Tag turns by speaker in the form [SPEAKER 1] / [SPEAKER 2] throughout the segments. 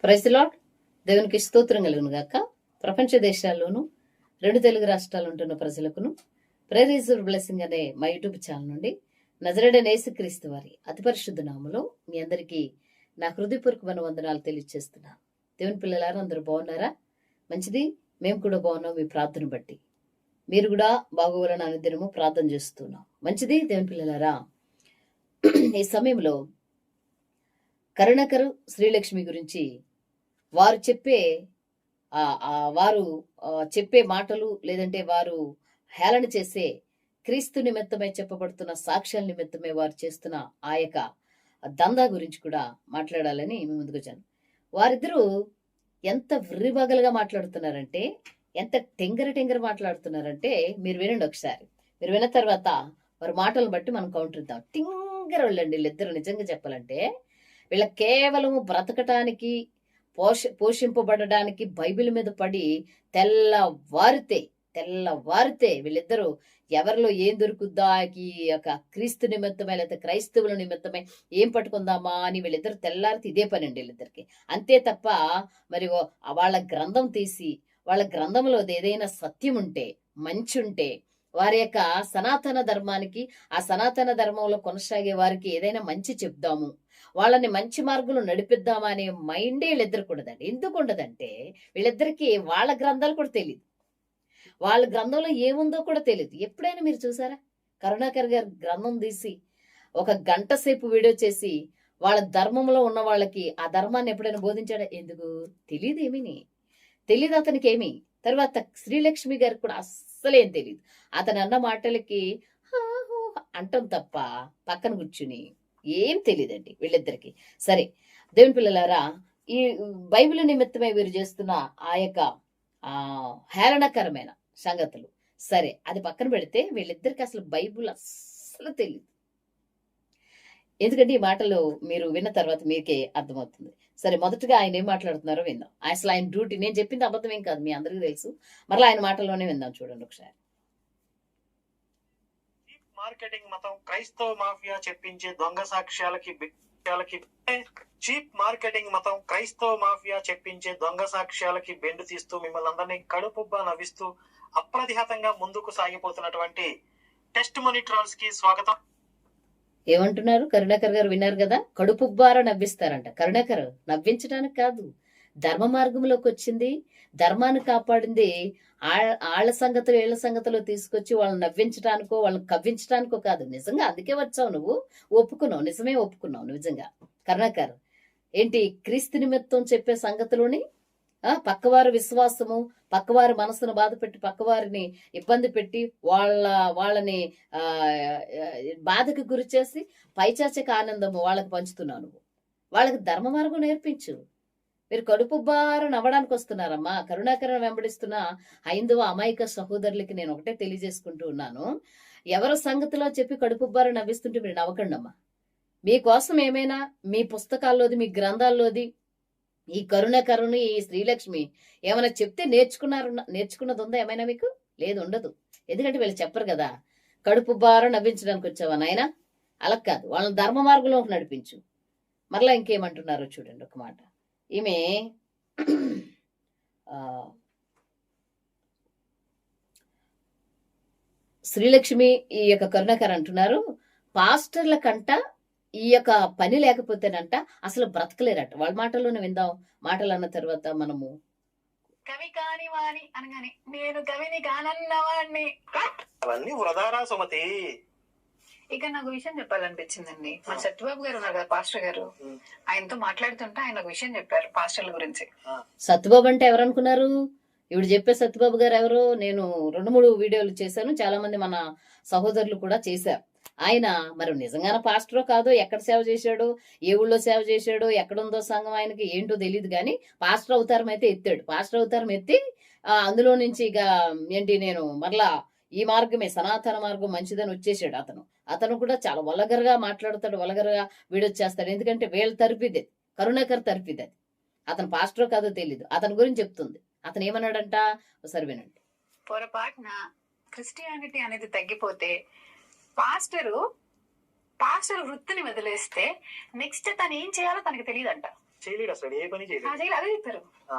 [SPEAKER 1] Praise the lord. దేవునికి స్తోత్రం కలుగును గాక. ప్రపంచ దేశాల్లోనూ 2 తెలుగు రాష్ట్రాలు ఉంటున్న ప్రజలకును ప్రేరేజర్ బ్లెస్సింగ్ అనే మా యూట్యూబ్ ఛానల్ నుండి నజరేయుడైన యేసుక్రీస్తు వారి అతి పరిశుద్ధ నామములో మీ అందరికీ నా హృదయపూర్వకమైన వందనాలు తెలియజేస్తున్నాను. దేవుని పిల్లలారా, అందరూ బాగున్నారా? మంచిది, మేము కూడా బాగున్నాం. మీ ప్రార్థన బట్టి మీరు కూడా బాగోవాలని అనుదినము ప్రార్థన చేస్తున్నాం. మంచిది దేవుని పిల్లలారా, ఈ సమయంలో కరుణాకర్ శ్రీలక్ష్మి గురించి వారు చెప్పే మాటలు, లేదంటే వారు హేళన చేసే క్రీస్తు నిమిత్తమై చెప్పబడుతున్న సాక్ష్యాల నిమిత్తమే వారు చేస్తున్న ఆ యొక్క దందా గురించి కూడా మాట్లాడాలని మీ ముందుకు వచ్చాను. వారిద్దరూ ఎంత విర్రిబగలుగా మాట్లాడుతున్నారంటే, ఎంత టెంగర మాట్లాడుతున్నారంటే మీరు వినండి ఒకసారి. మీరు విన్న తర్వాత వారి మాటలను బట్టి మనం కౌంటర్ ఇద్దాం. టింగర వాళ్ళండి వీళ్ళిద్దరు. నిజంగా చెప్పాలంటే వీళ్ళ కేవలము బ్రతకటానికి, పోషింపబడడానికి బైబిల్ మీద పడి తెల్లవారితే వీళ్ళిద్దరూ ఎవరిలో ఏం దొరుకుద్దా, ఈ యొక్క క్రీస్తు నిమిత్తమే లేకపోతే క్రైస్తవుల నిమిత్తమే ఏం పట్టుకుందామా అని వీళ్ళిద్దరు తెల్లారితే ఇదే పని అండి వీళ్ళిద్దరికి. అంతే తప్ప మరి వాళ్ళ గ్రంథం తీసి వాళ్ళ గ్రంథంలో ఏదైనా సత్యం ఉంటే, మంచి ఉంటే, వారి యొక్క సనాతన ధర్మానికి, ఆ సనాతన ధర్మంలో కొనసాగే వారికి ఏదైనా మంచి చెప్దాము, వాళ్ళని మంచి మార్గంలో నడిపిద్దామా అనే మైండే వీళ్ళిద్దరికి ఉండదండి. ఎందుకు ఉండదంటే వీళ్ళిద్దరికి వాళ్ళ గ్రంథాలు కూడా తెలియదు, వాళ్ళ గ్రంథంలో ఏముందో కూడా తెలియదు. ఎప్పుడైనా మీరు చూసారా కరుణాకర్ గారి గ్రంథం తీసి ఒక గంట సేపు వీడియో చేసి వాళ్ళ ధర్మంలో ఉన్న వాళ్ళకి ఆ ధర్మాన్ని ఎప్పుడైనా బోధించాడా? ఎందుకు తెలియదు, తెలియదు అతనికి ఏమి. తర్వాత శ్రీలక్ష్మి గారికి కూడా అస్సలేం తెలియదు. అతను అన్న మాటలకి అంటాం తప్ప పక్కన కూర్చుని ఏం తెలియదండి వీళ్ళిద్దరికి. సరే దేవుని పిల్లలారా, ఈ బైబిల్ నిమిత్తమై వీరు చేస్తున్న ఆ యొక్క హేళనకరమైన సంగతులు సరే అది పక్కన పెడితే, వీళ్ళిద్దరికి అసలు బైబిల్ అస్సలు తెలియదు. ఎందుకంటే ఈ మాటలు మీరు విన్న తర్వాత మీకే అర్థమవుతుంది. సరే, మొదటగా ఆయన ఏం మాట్లాడుతున్నారో విందాం. అసలు ఆయన డ్యూటీ, నేను చెప్పింది అబద్ధం ఏం కాదు, మీ అందరికీ తెలుసు. మరలా ఆయన మాటల్లోనే విందాం. చూడండి ఒకసారి.
[SPEAKER 2] మార్కెటింగ్ మతం క్రైస్తవ మాఫియా చెప్పించే దొంగ సాక్ష్యాలకి చీప్ మార్కెటింగ్ మతం క్రైస్తవ మాఫియా చెప్పించే దొంగ సాక్ష్యాలకి బెండు తీస్తూ మిమ్మల్ని అందరినీ కడుపుబ్బా నవ్విస్తూ అప్రతిహతంగా ముందుకు సాగిపోతున్నటువంటి టెస్ట్ మనీ ట్రాల్స్ కి స్వాగతం.
[SPEAKER 1] ఏమంటున్నారు కరుణాకర్ గారు? విన్నారు కదా, కడుపుబ్బార నవ్విస్తారంట. కరుణాకర్ నవ్వించడానికి కాదు, ధర్మ మార్గంలోకి వచ్చింది, ధర్మాన్ని కాపాడింది ఆళ్ల సంగతులు ఏళ్ల సంగతులు తీసుకొచ్చి వాళ్ళని నవ్వించడానికో వాళ్ళని కవ్వించడానికో కాదు. నిజంగా అందుకే వచ్చావు నువ్వు, ఒప్పుకున్నావు, నిజమే ఒప్పుకున్నావు. నిజంగా కరుణాకర్ ఏంటి క్రీస్తు నిమిత్తం చెప్పే సంగతులని పక్కవారి విశ్వాసము, పక్కవారి మనసును బాధపెట్టి, పక్కవారిని ఇబ్బంది పెట్టి, వాళ్ళని బాధకు గురి చేసి పైచాచక ఆనందము వాళ్ళకి పంచుతున్నావు నువ్వు. వాళ్ళకి ధర్మ మార్గం నేర్పించు. మీరు కడుపుబ్బారు నవ్వడానికి వస్తున్నారమ్మా. కరుణాకరణ వెంబడిస్తున్న హైందవ అమాయక సహోదరులకి నేను ఒకటే తెలియజేసుకుంటూ ఉన్నాను, ఎవరి సంగతిలో చెప్పి కడుపుబ్బారు నవ్విస్తుంటే మీరు నవ్వకండమ్మా. మీకోసం ఏమైనా మీ పుస్తకాల్లోది, మీ గ్రంథాల్లోది ఈ కరుణాకరుని, ఈ శ్రీలక్ష్మి ఏమైనా చెప్తే నేర్చుకున్నది ఉందా ఏమైనా? మీకు లేదు, ఉండదు. ఎందుకంటే వీళ్ళు చెప్పరు కదా. కడుపుబ్బారు నవ్వించడానికి వచ్చావా నాయన? అలా కాదు, వాళ్ళని ధర్మ మార్గంలోకి నడిపించు. మరలా ఇంకేమంటున్నారో చూడండి ఒక మాట. ఈమె శ్రీలక్ష్మి ఈ యొక్క కరుణాకర్ అంటున్నారు, పాస్టర్ల కంట ఈ యొక్క పని లేకపోతేనంట అసలు బ్రతకలేరట. వాళ్ళ మాటల్లోనే విందాం. మాటలు అన్న తర్వాత మనము
[SPEAKER 3] కవి కాని వాణి అనగానే నేను కవిని కానన్నవాడిని
[SPEAKER 2] అవన్నీ వృధారా సుమతి.
[SPEAKER 3] ఇక నాకు విషయం చెప్పాలనిపించిందండి. మన సత్యబాబు గారు ఉన్నారు కదా, పాస్టర్ గారు, ఆయనతో మాట్లాడుతుంటే ఆయన ఒక విషయం చెప్పారు పాస్టర్ల గురించి.
[SPEAKER 1] సత్యబాబు అంటే ఎవరు అనుకున్నారు? ఇప్పుడు చెప్పే సత్యబాబు గారు ఎవరు? నేను 2-3 వీడియోలు చేశాను, చాలా మంది మన సహోదరులు కూడా చేశారు. ఆయన మరి నిజంగానే పాస్టరో కాదో, ఎక్కడ సేవ చేశాడో, ఏ ఊళ్ళో సేవ చేశాడో, ఎక్కడుందో సంఘం ఆయనకి ఏంటో తెలియదు, కానీ పాస్టర్ అవతారం అయితే ఎత్తాడు. పాస్టర్ అవతారం ఎత్తి అందులో నుంచి ఇక ఏంటి, నేను మరలా ఈ మార్గమే సనాతన మార్గం మంచిదని వచ్చేసాడు. అతను కూడా చాలా వలగరగా మాట్లాడతాడు, వలగరగా వీడియో చేస్తాడు. ఎందుకంటే వీళ్ళ తరపిదే, కరుణాకర్ తరపిదే. అతను పాస్టరో కాదో తెలీదు, అతని గురించి చెప్తుంది. అతను ఏమన్నాడంట ఒకసారి వినండి.
[SPEAKER 3] పొరపాటున క్రిస్టియానిటీ అనేది తగ్గిపోతే పాస్టర్ వృత్తిని వదిలేస్తే నెక్స్ట్ తను ఏం చేయాలో తనకి తెలియదంట.
[SPEAKER 2] చేయలేడు అసలు ఏ పని చేయలేడు.
[SPEAKER 3] అదే చెప్పారు.
[SPEAKER 2] ఆ,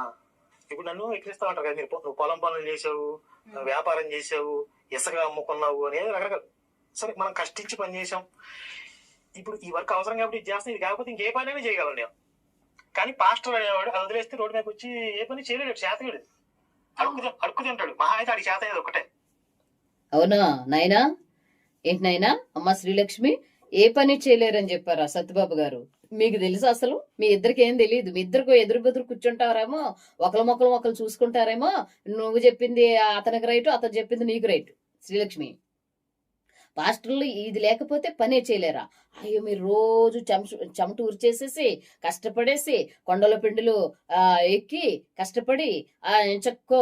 [SPEAKER 2] ఇప్పుడు నన్ను ఎక్కిరిస్తా ఉంటారు కదా, మీరు నువ్వు పొలం పనులు చేసావు, వ్యాపారం చేసావు, ఇసుక అమ్ముకున్నావు అనేది రకరకాల. సరే మనం కష్టించి పని చేసాం, ఇప్పుడు ఈ వర్క్ అవసరం కాబట్టి ఇది చేస్తాం, ఇది కాకపోతే ఇంకే పని అయినా చేయగలను నేను. కానీ పాస్టర్ అనేవాడు అది వదిలేస్తే రోడ్డు మీద వచ్చి ఏ పని చేయలేడు, చేతగాడు, అడుక్కు తింటాడు. మహా అయితే ఆడి చేత అయ్యేది ఒకటే.
[SPEAKER 1] అవునా నాయనా? ఏంటి నాయనా? అమ్మ శ్రీలక్ష్మి ఏ పని చేయలేరని చెప్పారా సత్యబాబు గారు? మీకు తెలుసు అసలు? మీ ఇద్దరికి ఏం తెలియదు. మీ ఇద్దరికి ఎదురు బెదురు కూర్చుంటారేమో, ఒకరు చూసుకుంటారేమో. నువ్వు చెప్పింది అతనికి రైటు, అతను చెప్పింది నీకు రైటు. శ్రీలక్ష్మి, పాస్టర్లు ఇది లేకపోతే పనే చేయలేరా? అయ్యో మీరు రోజు చెమట ఊర్చేసేసి కష్టపడేసి కొండల పిండిలు ఎక్కి కష్టపడి చక్కో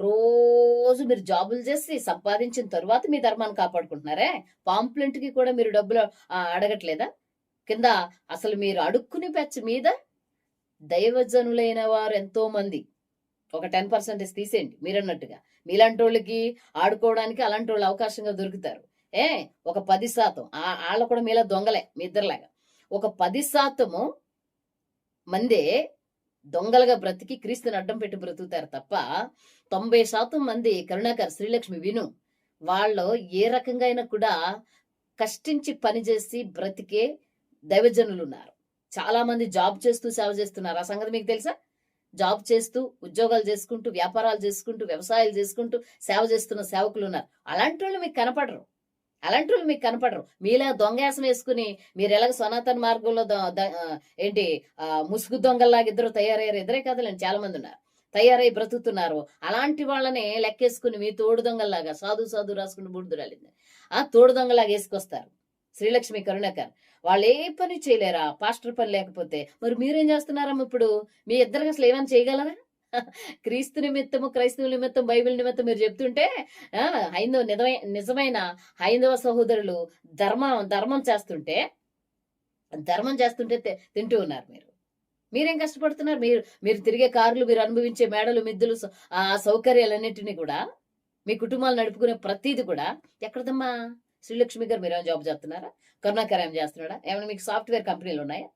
[SPEAKER 1] రోజు మీరు జాబులు చేసి సంపాదించిన తరువాత మీ ధర్మాన్ని కాపాడుకుంటున్నారే. పాంప్లెంట్ కి కూడా మీరు డబ్బులు అడగట్లేదా? కింద అసలు మీరు అడుక్కుని పెచ్చ మీద దైవజనులైన వారు ఎంతో మంది, ఒక 10% తీసేయండి మీరన్నట్టుగా. మీలాంటి వాళ్ళకి ఆడుకోవడానికి అలాంటి వాళ్ళు అవకాశంగా దొరుకుతారు. ఒక 10% వాళ్ళ కూడా మీలా దొంగలే, మీ ఇద్దరులాగా. ఒక 10% మందే దొంగలుగా బ్రతికి క్రీస్తుని అడ్డం పెట్టి బ్రతుకుతారు తప్ప 90% మంది కరుణాకర్, శ్రీలక్ష్మి విను, వాళ్ళు ఏ రకంగా అయినా కూడా కష్టించి పనిచేసి బ్రతికే దైవజనులు ఉన్నారు. చాలా మంది జాబ్ చేస్తూ సేవ చేస్తున్నారు. ఆ సంగతి మీకు తెలుసా? జాబ్ చేస్తూ, ఉద్యోగాలు చేసుకుంటూ, వ్యాపారాలు చేసుకుంటూ, వ్యవసాయాలు చేసుకుంటూ సేవ చేస్తున్న సేవకులు ఉన్నారు. అలాంటి వాళ్ళు మీకు కనపడరు. మీలా దొంగేసం వేసుకుని మీరు ఎలాగ సనాతన మార్గంలో ముసుగు దొంగల్లాగా ఇద్దరు తయారయ్యారు. ఇద్దరే కాదులేండి, చాలా మంది ఉన్నారు తయారై బ్రతుకుతున్నారు. అలాంటి వాళ్ళని లెక్కేసుకుని మీ తోడు దొంగల్లాగా సాధు రాసుకుని బూడిదురాలింది తోడు దొంగలాగా వేసుకొస్తారు శ్రీలక్ష్మి, కరుణాకర్. వాళ్ళు ఏ పని చేయలేరా పాస్టర్ పని లేకపోతే? మరి మీరేం చేస్తున్నారమ్మ ఇప్పుడు? మీ ఇద్దరికి అసలు ఏమైనా చేయగలరా? క్రీస్తు నిమిత్తము, క్రైస్తవ నిమిత్తం, బైబిల్ నిమిత్తం మీరు చెప్తుంటే నిజమైన హైందవ సహోదరులు ధర్మం చేస్తుంటే తింటూ ఉన్నారు. మీరేం కష్టపడుతున్నారు? మీరు తిరిగే కార్లు, మీరు అనుభవించే మేడలు, మిద్దులు, ఆ సౌకర్యాలన్నింటినీ కూడా, మీ కుటుంబాలు నడుపుకునే ప్రతిది కూడా ఎక్కడదమ్మా? శ్రీలక్ష్మి గారు మీరేమైనా జాబ్ చేస్తున్నారా? కరుణాకర్ ఏం చేస్తున్నాడా? ఏమైనా మీకు సాఫ్ట్వేర్ కంపెనీలు ఉన్నాయా?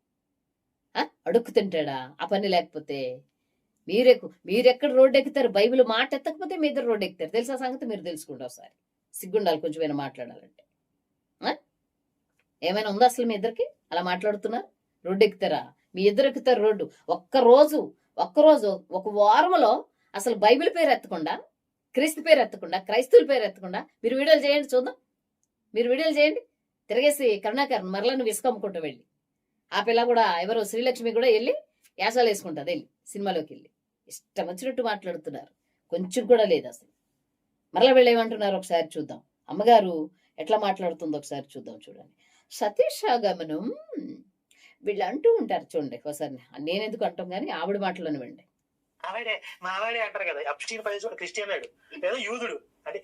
[SPEAKER 1] అడుక్కు తింటాడా ఆ పని లేకపోతే? మీరెక్కడ రోడ్డు ఎక్కుతారు? బైబిల్ మాట ఎత్తకపోతే మీ ఇద్దరు రోడ్డు ఎక్కుతారు. తెలుసా సంగతి? మీరు తెలుసుకుంటారు. ఒకసారి సిగ్గుండాలి కొంచెం ఏమైనా మాట్లాడాలంటే. ఏమైనా ఉందా అసలు మీ ఇద్దరికి? అలా మాట్లాడుతున్నారు? రోడ్డు ఎక్కుతారా? మీ ఇద్దరు ఎక్కుతారు రోడ్డు. ఒక్కరోజు ఒక వారంలో అసలు బైబిల్ పేరు ఎత్తకుండా, క్రీస్తు పేరు ఎత్తకుండా, క్రైస్తవుల పేరు ఎత్తకుండా మీరు వీడియోలు చేయండి చూద్దాం. మీరు వీడియోలు చేయండి. తిరిగేసి కరుణాకర్ మరలా నువ్వు ఇసుక అమ్ముకుంటూ వెళ్ళి, ఆ పిల్ల కూడా ఎవరో శ్రీలక్ష్మి కూడా వెళ్ళి యాసాలు వేసుకుంటుంది, వెళ్ళి సినిమాలోకి వెళ్ళి ఇష్టం వచ్చినట్టు మాట్లాడుతున్నారు. కొంచెం కూడా లేదు అసలు. మరలా వెళ్ళేమంటున్నారు ఒకసారి చూద్దాం. అమ్మగారు ఎట్లా మాట్లాడుతుందో ఒకసారి చూద్దాం. చూడండి. సతీషాగమనం వీళ్ళు అంటూ ఉంటారు చూడండి. ఒకసారి నేనెందుకు అంటాం కానీ ఆవిడ మాటలను వినండి.
[SPEAKER 2] మావాడే అంటారు కదా, అప్స్టీన్ పైన క్రిస్టియన్ లేదా యూదుడు అంటే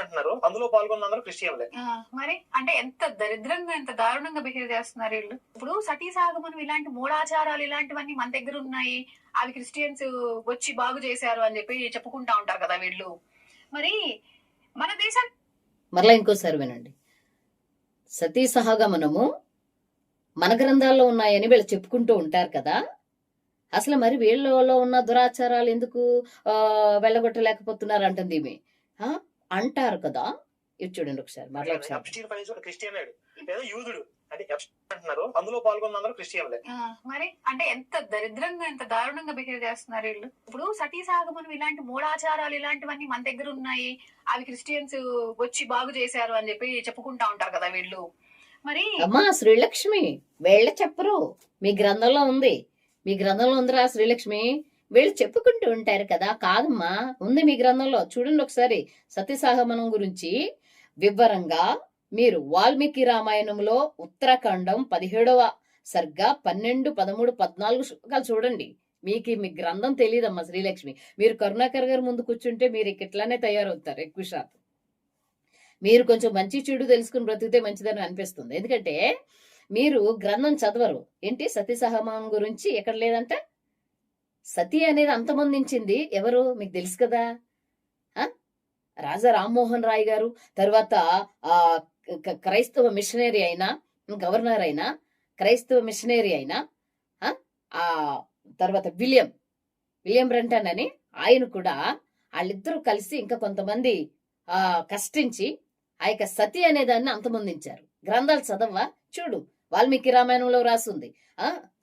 [SPEAKER 2] అంటున్నారు, అందులో పాల్గొన్న అందరూ క్రిస్టియన్లే.
[SPEAKER 3] మరి అంటే ఎంత దరిద్రంగా, ఎంత దారుణంగా బిహేవ్ చేస్తున్నారు వీళ్ళు. ఇప్పుడు సతీ సాగమనం ఇలాంటి మూఢాచారాలు ఇలాంటివన్నీ మన దగ్గర ఉన్నాయి, అవి క్రిస్టియన్స్ వచ్చి బాగు చేశారు అని చెప్పి చెప్పుకుంటా ఉంటారు కదా వీళ్ళు. మరి మన దేశం
[SPEAKER 1] మరలా ఇంకోసారి వినండి. సతీ సహగమనము మన గ్రంథాల్లో ఉన్నాయని వీళ్ళు చెప్పుకుంటూ ఉంటారు కదా. అసలు మరి వీళ్ళలో ఉన్న దురాచారాలు ఎందుకు వెళ్ళగొట్టలేకపోతున్నారు అంటుంది ఈమె. అంటారు కదా. ఇది చూడండి ఒకసారి మరలా ఒకసారి.
[SPEAKER 2] క్రిస్టియన్ లేదా యూదుడు అంటే అంటున్నారు, అందులో పాల్గొన్న అందరూ క్రిస్టియన్లే.
[SPEAKER 3] మరి అంటే ఎంత దరిద్రంగా, ఎంత దారుణంగా బిహేవ్ చేస్తున్నారు వీళ్ళు. ఇప్పుడు సతీ సాగమనం ఇలాంటి మూఢాచారాలు ఇలాంటివన్నీ మన దగ్గర ఉన్నాయి, అవి క్రిస్టియన్స్ వచ్చి బాగు చేశారు అని చెప్పి చెప్పుకుంటా ఉంటారు కదా వీళ్ళు. మరి
[SPEAKER 1] అమ్మా శ్రీలక్ష్మి వీళ్ళ చెప్పరు, మీ గ్రంథంలో ఉంది. మీ గ్రంథంలో ఉందిరా శ్రీలక్ష్మి. వీళ్ళు చెప్పుకుంటూ ఉంటారు కదా. కాదమ్మా, ఉంది మీ గ్రంథంలో. చూడండి ఒకసారి. సతీసాగమనం గురించి వివరంగా మీరు వాల్మీకి రామాయణంలో ఉత్తరాఖండం 17వ సర్గ 12, 13, 14 శ్లోకాలు చూడండి. మీ గ్రంథం తెలియదమ్మా శ్రీలక్ష్మి. మీరు కరుణాకర్ గారు ముందు కూర్చుంటే మీరు ఇట్లానే తయారవుతారు. ఎక్కువ శాతం మీరు కొంచెం మంచి చెడు తెలుసుకుని బ్రతికితే మంచిదని అనిపిస్తుంది. ఎందుకంటే మీరు గ్రంథం చదవరు. ఏంటి సతీ సహగమనం గురించి ఎక్కడ లేదంట. సతీ అనేది అంతమొందించింది ఎవరు మీకు తెలుసు కదా. రాజా రామ్మోహన్ రాయ్ గారు, తర్వాత క్రైస్తవ మిషనరీ అయినా, గవర్నర్ అయినా, క్రైస్తవ మిషనరీ అయినా, ఆ తర్వాత విలియం బ్రంటన్ అని ఆయన కూడా వాళ్ళిద్దరూ కలిసి ఇంకా కొంతమంది కష్టించి ఆ యొక్క సతి అనే దాన్ని అంతమొందించారు. గ్రంథాలు చదవా? చూడు, వాల్మీకి రామాయణంలో రాసింది,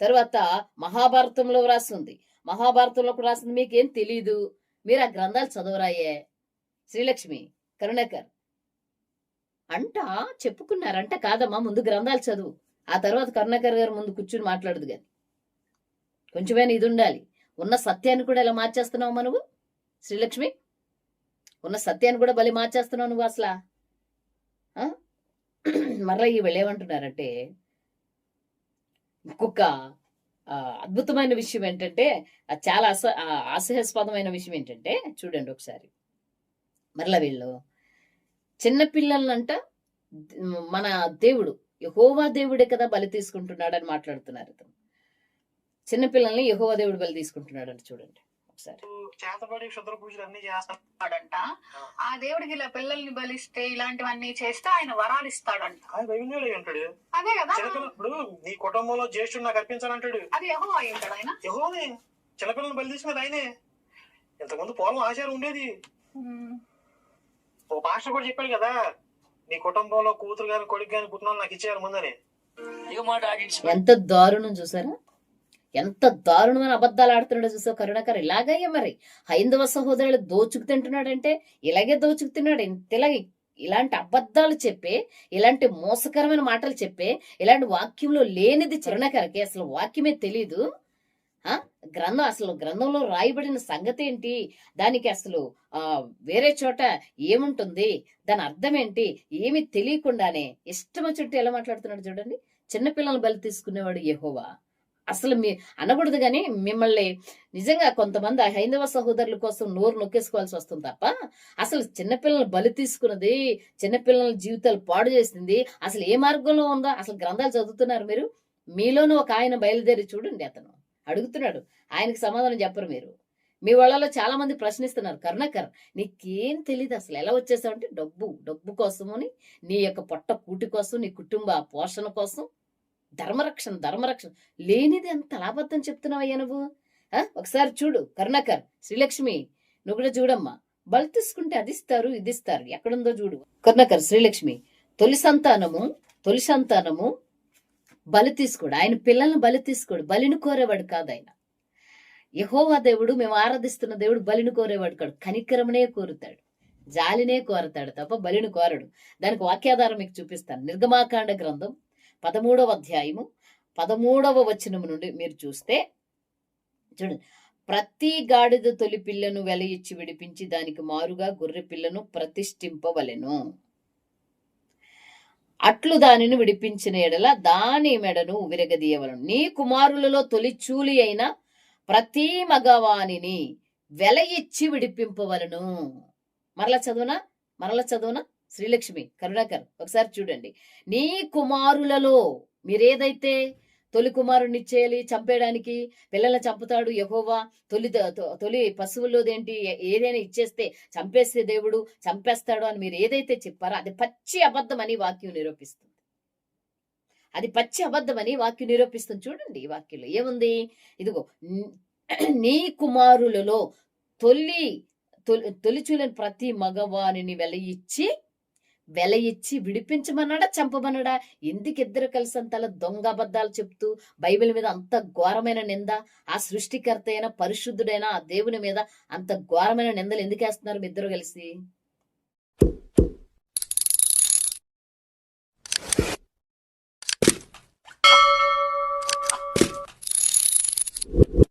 [SPEAKER 1] తర్వాత మహాభారతంలో రాసింది. మహాభారతంలో రాసింది మీకేం తెలీదు, మీరు ఆ గ్రంథాలు చదవరాయే. శ్రీలక్ష్మి, కరుణాకర్ అంట చెప్పుకున్నారంట. కాదమ్మా, ముందు గ్రంథాలు చదువు, ఆ తర్వాత కరుణాకర్ గారు ముందు కూర్చుని మాట్లాడదు గాని. కొంచెమైనా ఇది ఉండాలి. ఉన్న సత్యాన్ని కూడా ఇలా మార్చేస్తున్నావు నువ్వు శ్రీలక్ష్మి, ఉన్న సత్యాన్ని కూడా బలి మార్చేస్తున్నావు నువ్వు అసలు. మరలా ఈ వెళ్ళేమంటున్నారంటే, ఇంకొక అద్భుతమైన విషయం ఏంటంటే, చాలా హాస్యాస్పదమైన విషయం ఏంటంటే, చూడండి ఒకసారి. మరలా వీళ్ళు చిన్నపిల్లలంట మన దేవుడు యెహోవా దేవుడే కదా బలి తీసుకుంటున్నాడు అని మాట్లాడుతున్నారు. ఇతను చిన్నపిల్లల్ని యెహోవా దేవుడు బలి తీసుకుంటున్నాడు అంటే చూడండి ఒకసారి.
[SPEAKER 2] చేతబడి క్షుద్ర పూజలు అన్ని చేస్తాడంట.
[SPEAKER 3] ఆ దేవుడికి ఇలా పిల్లల్ని బలిస్తే ఇలాంటివన్నీ చేస్తే ఆయన వరాలు ఇస్తాడంట.
[SPEAKER 2] ఆయన బైబిల్లో అంటాడు.
[SPEAKER 3] అదే కదా,
[SPEAKER 2] ఇప్పుడు నీ కుటుంబంలో జ్యేష్ఠుడు నాకు అర్పించాలంటాడు.
[SPEAKER 3] అది యెహోవా అయి ఉంటాడు. ఆయన
[SPEAKER 2] యెహోవానే చిన్నపిల్లల్ని బలి తీసుకునేది ఆయనే. ఇంతకుముందు పూర్వం ఆచారం ఉండేది. ఓ పాస్టర్ కూడా చెప్పాడు కదా, నీ కుటుంబంలో కూతురు గాని కొడుకు గాని పుట్టిన నాకు ఇచ్చేయాలి ముందని.
[SPEAKER 1] ఎంత దారుణం చూసారా, ఎంత దారుణమైన అబద్ధాలు ఆడుతున్నాడో చూసావు కరుణాకర్. ఇలాగయ్యా మరి హైందవ సహోదరులు దోచుకు తింటున్నాడంటే ఇలాగే దోచుకు తిన్నాడు. ఇంతలాగే ఇలాంటి అబద్ధాలు చెప్పే, ఇలాంటి మోసకరమైన మాటలు చెప్పే, ఇలాంటి వాక్యంలో లేనిది కరుణాకర్కి అసలు వాక్యమే తెలీదు. గ్రంథం అసలు గ్రంథంలో రాయబడిన సంగతి ఏంటి, దానికి అసలు వేరే చోట ఏముంటుంది, దాని అర్థం ఏంటి, ఏమి తెలియకుండానే ఇష్టం వచ్చినట్టు ఎలా మాట్లాడుతున్నాడు చూడండి. చిన్నపిల్లలను బలి తీసుకునేవాడు యెహోవా. అసలు మీ అనకూడదు కానీ మిమ్మల్ని నిజంగా కొంతమంది హైందవ సహోదరుల కోసం నోరు నొక్కేసుకోవాల్సి వస్తుంది తప్ప, అసలు చిన్నపిల్లలు బలి తీసుకున్నది, చిన్నపిల్లల జీవితాలు పాడు చేసింది అసలు ఏ మార్గంలో ఉందో అసలు గ్రంథాలు చదువుతున్నారు మీరు? మీలోనూ ఒక ఆయన బయలుదేరి చూడండి, అతను అడుగుతున్నాడు, ఆయనకు సమాధానం చెప్పరు మీరు. మీ వాళ్ళలో చాలా మంది ప్రశ్నిస్తున్నారు, కరుణాకర్ నీకేం తెలీదు అసలు ఎలా వచ్చేసావంటే డబ్బు కోసమని, నీ యొక్క పొట్ట కూటి కోసం, నీ కుటుంబ పోషణ కోసం ధర్మరక్షణ లేనిది ఎంత అబద్ధం చెప్తున్నావయ్యా నువ్వు. ఒకసారి చూడు కరుణాకర్, శ్రీలక్ష్మి నువ్వు కూడా చూడమ్మా. బలి తీసుకుంటే అది ఇస్తారు ఇది ఇస్తారు, ఎక్కడుందో చూడు. కరుణాకర్, శ్రీలక్ష్మి, తొలి సంతానము బలి తీసుకోడు. ఆయన పిల్లల్ని బలి తీసుకోడు, బలిని కోరేవాడు కాదు ఆయన. యెహోవా దేవుడు, మేము ఆరాధిస్తున్న దేవుడు బలిని కోరేవాడు కాడు, కనికరమనే కోరుతాడు, జాలినే కోరతాడు తప్ప బలిని కోరడు. దానికి వాక్యాధారం మీకు చూపిస్తాను. నిర్గమాకాండ గ్రంథం 13వ అధ్యాయము 13వ వచనము నుండి మీరు చూస్తే చూడండి. ప్రతి గాడిద తొలి పిల్లను వెల ఇచ్చి విడిపించి దానికి మారుగా గొర్రె పిల్లను ప్రతిష్ఠింపవలెను. అట్లు దానిని విడిపించిన ఎడల దాని మెడను విరగదీయవలను. నీ కుమారులలో తొలిచూలి అయిన ప్రతి మగవానిని వెల ఇచ్చి విడిపింపవలను. మరలా చదువునా శ్రీలక్ష్మి, కరుణాకర్ ఒకసారి చూడండి. నీ కుమారులలో మీరేదైతే తొలి కుమారుడిని ఇచ్చేయాలి, చంపేయడానికి పిల్లల్ని చంపుతాడు యెహోవా, తొలి పశువుల్లోదేంటి ఏదైనా ఇచ్చేస్తే చంపేస్తే దేవుడు చంపేస్తాడు అని మీరు ఏదైతే చెప్పారో అది పచ్చి అబద్ధం అని వాక్యం నిరూపిస్తుంది. అది పచ్చి అబద్ధం అని వాక్యం నిరూపిస్తుంది. చూడండి ఈ వాక్యంలో ఏముంది, ఇదిగో నీ కుమారులలో తొలిచూలని ప్రతి మగవానిని వెల ఇచ్చి విడిపించమన్నాడా చంపమన్నాడా? ఎందుకు ఇద్దరు కలిసి అంతలా దొంగ అబద్ధాలు చెప్తూ బైబిల్ మీద అంత ఘోరమైన నింద, ఆ సృష్టికర్త అయినా పరిశుద్ధుడైనా ఆ దేవుని మీద అంత ఘోరమైన నిందలు ఎందుకు వేస్తున్నారు మీ ఇద్దరు కలిసి?